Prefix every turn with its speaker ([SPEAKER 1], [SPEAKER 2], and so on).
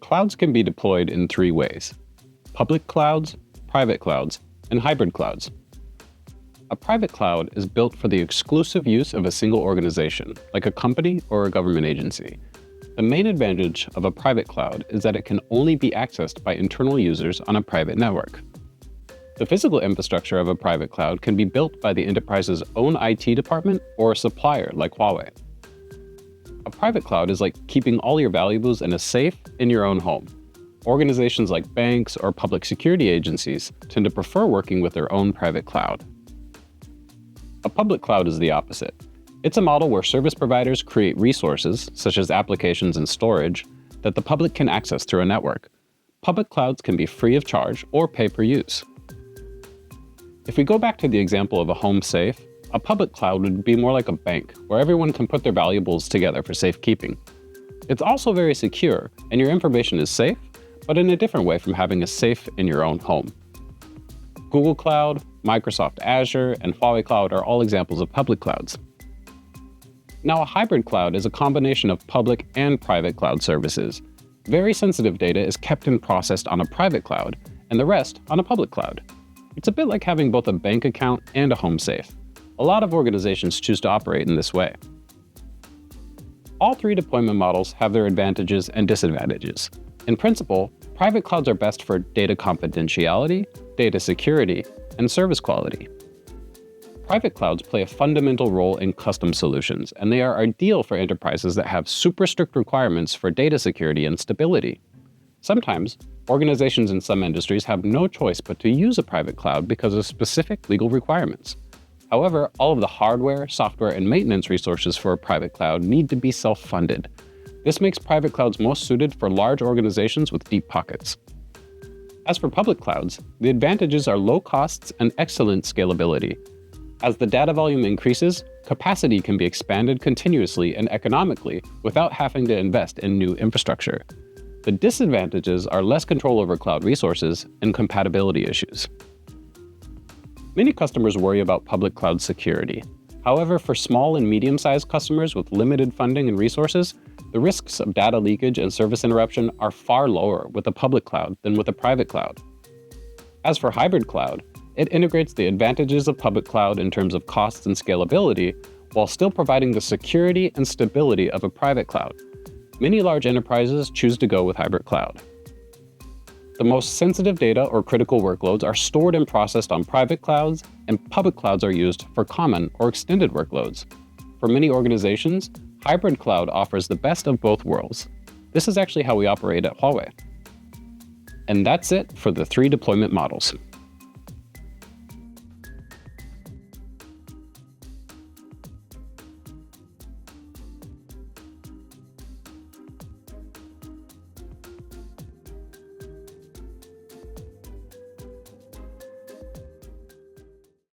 [SPEAKER 1] Clouds can be deployed in three ways: public clouds, private clouds, and hybrid clouds. A private cloud is built for the exclusive use of a single organization, like a company or a government agency. The main advantage of a private cloud is that it can only be accessed by internal users on a private network. The physical infrastructure of a private cloud can be built by the enterprise's own IT department or a supplier like Huawei. A private cloud is like keeping all your valuables in a safe in your own home. Organizations like banks or public security agencies tend to prefer working with their own private cloud. A public cloud is the opposite. It's a model where service providers create resources, such as applications and storage, that the public can access through a network. Public clouds can be free of charge or pay per use. If we go back to the example of a home safe, a public cloud would be more like a bank, where everyone can put their valuables together for safekeeping. It's also very secure, and your information is safe, but in a different way from having a safe in your own home. Google Cloud, Microsoft Azure, and HUAWEI Cloud are all examples of public clouds. Now, a hybrid cloud is a combination of public and private cloud services. Very sensitive data is kept and processed on a private cloud, and the rest on a public cloud. It's a bit like having both a bank account and a home safe. A lot of organizations choose to operate in this way. All three deployment models have their advantages and disadvantages. In principle, private clouds are best for data confidentiality, data security, and service quality. Private clouds play a fundamental role in custom solutions, and they are ideal for enterprises that have super strict requirements for data security and stability. Sometimes, organizations in some industries have no choice but to use a private cloud because of specific legal requirements. However, all of the hardware, software, and maintenance resources for a private cloud need to be self-funded. This makes private clouds most suited for large organizations with deep pockets. As for public clouds, the advantages are low costs and excellent scalability. As the data volume increases, capacity can be expanded continuously and economically without having to invest in new infrastructure. The disadvantages are less control over cloud resources and compatibility issues. Many customers worry about public cloud security. However, for small and medium-sized customers with limited funding and resources, the risks of data leakage and service interruption are far lower with a public cloud than with a private cloud. As for hybrid cloud, it integrates the advantages of public cloud in terms of costs and scalability, while still providing the security and stability of a private cloud. Many large enterprises choose to go with hybrid cloud. The most sensitive data or critical workloads are stored and processed on private clouds, and public clouds are used for common or extended workloads. For many organizations, hybrid cloud offers the best of both worlds. This is actually how we operate at Huawei. And that's it for the three deployment models.